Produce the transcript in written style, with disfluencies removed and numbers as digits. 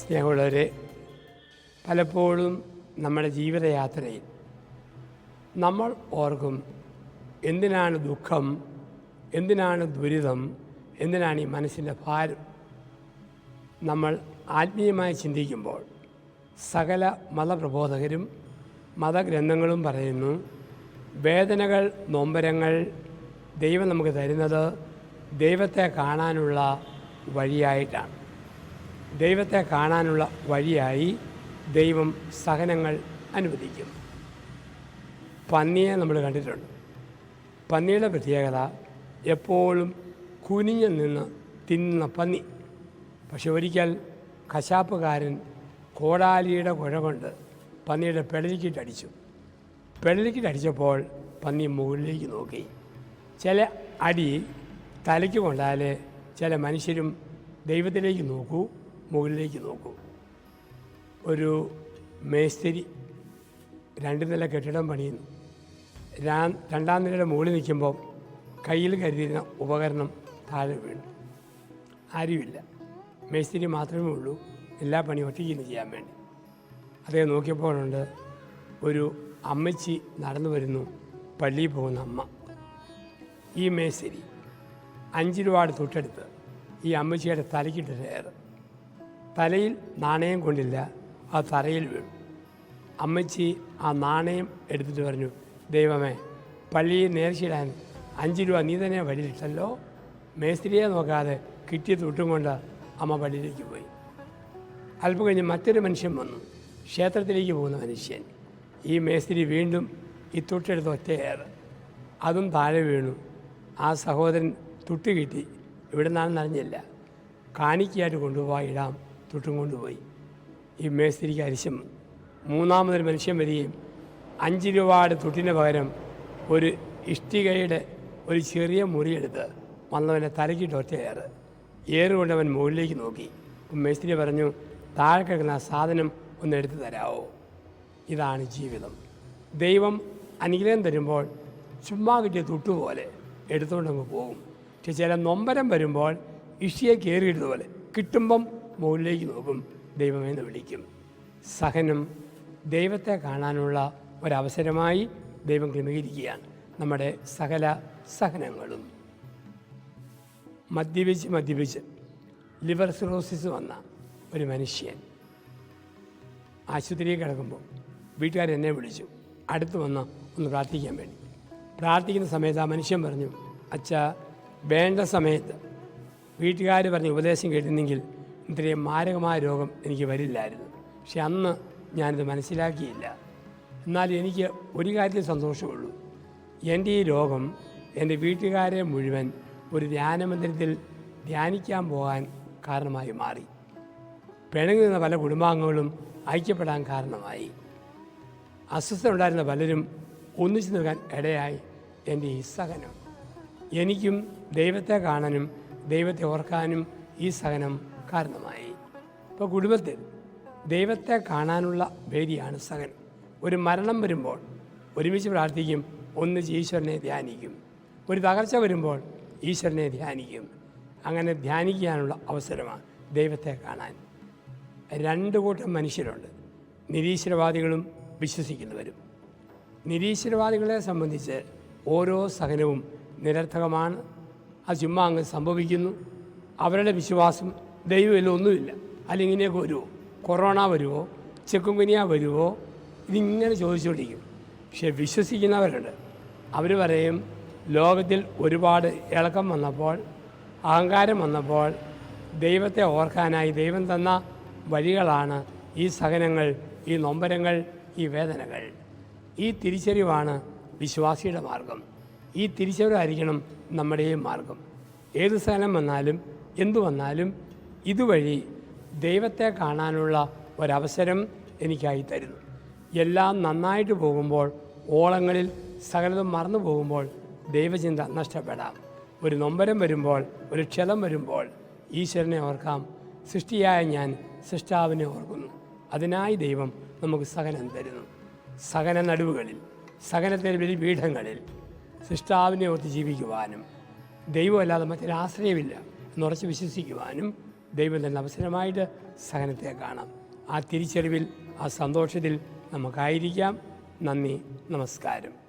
സ്നേഹമുള്ളവരെ, പലപ്പോഴും നമ്മുടെ ജീവിതയാത്രയിൽ നമ്മൾ ഓർക്കും, എന്തിനാണ് ദുഃഖം, എന്തിനാണ് ദുരിതം, എന്തിനാണ് ഈ മനസ്സിൻ്റെ ഭാരം. നമ്മൾ ആത്മീയമായി ചിന്തിക്കുമ്പോൾ സകല മതപ്രബോധകരും മതഗ്രന്ഥങ്ങളും പറയുന്നു, വേദനകൾ, നൊമ്പരങ്ങൾ ദൈവം നമുക്ക് തരുന്നത് ദൈവത്തെ കാണാനുള്ള വഴിയായിട്ടാണ്. ദൈവത്തെ കാണാനുള്ള വഴിയായി ദൈവം സഹനങ്ങൾ അനുവദിക്കും. പന്നിയെ നമ്മൾ കണ്ടിട്ടുണ്ട്. പന്നിയുടെ പ്രത്യേകത എപ്പോഴും കുനിഞ്ഞു നിന്ന് തിന്നുന്ന പന്നി. പക്ഷെ ഒരിക്കൽ കശാപ്പുകാരൻ കോടാലിയുടെ കുഴ കൊണ്ട് പന്നിയുടെ പെടലിക്കിട്ടടിച്ചു. പെടലിക്കിട്ടടിച്ചപ്പോൾ പന്നി മുകളിലേക്ക് നോക്കി. ചില അടി തലയ്ക്ക് കൊണ്ടാൽ ചില മനുഷ്യരും ദൈവത്തിലേക്ക് നോക്കൂ, മുകളിലേക്ക് നോക്കൂ. ഒരു മേസ്തിരി 2 നില കെട്ടിടം പണിയുന്നു. 2ാം നിലയുടെ മുകളിൽ നിൽക്കുമ്പോൾ കയ്യിൽ കരുതിയിരുന്ന ഉപകരണം താഴെ വീണു. ആരുമില്ല, മേസ്തിരി മാത്രമേ ഉള്ളൂ എല്ലാ പണിയും ഒറ്റയ്ക്ക് ചെയ്യാൻ വേണ്ടി. അദ്ദേഹം നോക്കിയപ്പോഴുണ്ട് ഒരു അമ്മച്ചി നടന്നു വരുന്നു, പള്ളിയിൽ പോകുന്ന അമ്മ. ഈ മേസ്തിരി 5 രൂപയുടെ തൊട്ടടുത്ത് ഈ അമ്മച്ചിയുടെ തലയ്ക്കിട്ട് കയറ്. തലയിൽ നാണയം കൊണ്ടില്ല, ആ തറയിൽ വീണു. അമ്മച്ചി ആ നാണയം എടുത്തിട്ട് പറഞ്ഞു, ദൈവമേ, പള്ളിയിൽ നേർച്ചയിടാൻ 5 രൂപ നീ തന്നെ വഴിയിലിട്ടല്ലോ. മേസ്ത്രിയെ നോക്കാതെ കിട്ടിയ തൊട്ടും കൊണ്ട് അമ്മ പള്ളിയിലേക്ക് പോയി. അല്പം കഴിഞ്ഞ് മറ്റൊരു മനുഷ്യൻ വന്നു, ക്ഷേത്രത്തിലേക്ക് പോകുന്ന മനുഷ്യൻ. ഈ മേസ്ത്രി വീണ്ടും ഈ തൊട്ടെടുത്ത് ഒറ്റയേറ്, അതും താഴെ വീണു. ആ സഹോദരൻ തൊട്ട് കിട്ടി, ഇവിടെ നിന്നാണെന്ന് അറിഞ്ഞില്ല, കാണിക്കയായിട്ട് കൊണ്ടുപോയി ഇടാം, തൊട്ടും കൊണ്ടുപോയി. ഈ മേസ്ത്രിക്ക് അരിശം. 3ാമതൊരു മനുഷ്യൻ വരികയും 5 രൂപയുടെ തൊട്ടിന് പകരം ഒരു ഇഷ്ടികയുടെ ഒരു ചെറിയ മുറിയെടുത്ത് വന്നവൻ്റെ തലയ്ക്കിട്ട് ഒറ്റയേറ്. ഏറുകൊണ്ട് അവൻ മുകളിലേക്ക് നോക്കി. മേസ്ത്രി പറഞ്ഞു, താഴെ കിടക്കുന്ന ആ സാധനം ഒന്ന് എടുത്തു തരാമോ? ഇതാണ് ജീവിതം. ദൈവം അനുഗ്രഹം തരുമ്പോൾ ചുമ്മാ കിട്ടിയ തൊട്ടുപോലെ എടുത്തുകൊണ്ടങ്ങ് പോകും. പക്ഷെ ചില നൊമ്പരം വരുമ്പോൾ ഇഷ്ടിയെ കയറിയിട്ടതുപോലെ കിട്ടുമ്പം മുകളിലേക്ക് നോക്കും, ദൈവമെന്ന് വിളിക്കും. സഹനം ദൈവത്തെ കാണാനുള്ള ഒരവസരമായി ദൈവം ക്രമീകരിക്കുകയാണ് നമ്മുടെ സകല സഹനങ്ങളും. മദ്യപിച്ച് ലിവർ സിറോസിസ് വന്ന ഒരു മനുഷ്യൻ ആശുപത്രിയിൽ കിടക്കുമ്പോൾ വീട്ടുകാരെന്നെ വിളിച്ചു, അടുത്ത് വന്ന് ഒന്ന് പ്രാർത്ഥിക്കാൻ വേണ്ടി. പ്രാർത്ഥിക്കുന്ന സമയത്ത് ആ മനുഷ്യൻ പറഞ്ഞു, അച്ഛാ, വേണ്ട സമയത്ത് വീട്ടുകാർ പറഞ്ഞ ഉപദേശം കേട്ടിരുന്നെങ്കിൽ ഇത്രയും മാരകമായ രോഗം എനിക്ക് വരില്ലായിരുന്നു. പക്ഷെ അന്ന് ഞാനിത് മനസ്സിലാക്കിയില്ല. എന്നാൽ എനിക്ക് ഒരു കാര്യത്തിൽ സന്തോഷമുള്ളൂ, എൻ്റെ ഈ രോഗം എൻ്റെ വീട്ടുകാരെ മുഴുവൻ ഒരു ധ്യാനമന്ദിരത്തിൽ ധ്യാനിക്കാൻ പോകാൻ കാരണമായി മാറി. പിണങ്ങി നിന്ന പല കുടുംബാംഗങ്ങളും ഐക്യപ്പെടാൻ കാരണമായി. അസ്വസ്ഥ ഉണ്ടായിരുന്ന പലരും ഒന്നിച്ചു നിൽക്കാൻ ഇടയായി. എൻ്റെ ഈ സഹനം എനിക്കും ദൈവത്തെ കാണാനും ദൈവത്തെ ഓർക്കാനും ഈ സഹനം കാരണമായി. ഇപ്പോൾ കുടുംബത്തിൽ ദൈവത്തെ കാണാനുള്ള വേദിയാണ് സഹനം. ഒരു മരണം വരുമ്പോൾ ഒരുമിച്ച് പ്രാർത്ഥിക്കും, ഒന്നിച്ച് ഈശ്വരനെ ധ്യാനിക്കും. ഒരു തകർച്ച വരുമ്പോൾ ഈശ്വരനെ ധ്യാനിക്കും. അങ്ങനെ ധ്യാനിക്കാനുള്ള അവസരമാണ് ദൈവത്തെ കാണാൻ. 2 കൂട്ടം മനുഷ്യരുണ്ട്, നിരീശ്വരവാദികളും വിശ്വസിക്കുന്നവരും. നിരീശ്വരവാദികളെ സംബന്ധിച്ച് ഓരോ സഹനവും നിരർത്ഥകമാണ്. അത് ചുമ്മാ അങ്ങ് സംഭവിക്കുന്നു. അവരുടെ വിശ്വാസം ദൈവമില്ല, ഒന്നുമില്ല. അല്ലെങ്കിൽ ഇങ്ങനെയൊക്കെ വരുമോ, കൊറോണ വരുമോ, ചിക്കുൻകുനിയ വരുമോ, ഇതിങ്ങനെ ചോദിച്ചുകൊണ്ടിരിക്കും. പക്ഷെ വിശ്വസിക്കുന്നവരുണ്ട്, അവർ പറയും, ലോകത്തിൽ ഒരുപാട് ഇളക്കം വന്നപ്പോൾ, അഹങ്കാരം വന്നപ്പോൾ ദൈവത്തെ ഓർക്കാനായി ദൈവം തന്ന വഴികളാണ് ഈ സഹനങ്ങൾ, ഈ നൊമ്പരങ്ങൾ, ഈ വേദനകൾ. ഈ തിരിച്ചറിവാണ് വിശ്വാസിയുടെ മാർഗം. ഈ തിരിച്ചറിവായിരിക്കണം നമ്മുടെയും മാർഗം. ഏത് സഹനം വന്നാലും എന്തു വന്നാലും ഇതുവഴി ദൈവത്തെ കാണാനുള്ള ഒരവസരം എനിക്കായി തരുന്നു. എല്ലാം നന്നായിട്ട് പോകുമ്പോൾ, ഓളങ്ങളിൽ സകലതും മറന്നു പോകുമ്പോൾ ദൈവചിന്ത നഷ്ടപ്പെടാം. ഒരു നൊമ്പരം വരുമ്പോൾ, ഒരു ക്ഷതം വരുമ്പോൾ ഈശ്വരനെ ഓർക്കാം. സൃഷ്ടിയായ ഞാൻ സൃഷ്ടാവിനെ ഓർക്കുന്നു. അതിനായി ദൈവം നമുക്ക് സഹനം തരുന്നു. സഹന നടുവുകളിൽ, സഹനത്തിൻ്റെ വലിയ പീഠങ്ങളിൽ സൃഷ്ടാവിനെ ഓർത്ത് ജീവിക്കുവാനും ദൈവമല്ലാതെ മറ്റൊരാശ്രയമില്ല എന്നുറച്ച് വിശ്വസിക്കുവാനും ദൈവം തന്നെ അവസരമായിട്ട് സഹനത്തെ കാണാം. ആ തിരിച്ചറിവിൽ, ആ സന്തോഷത്തിൽ നമുക്കായിരിക്കാം. നന്ദി, നമസ്കാരം.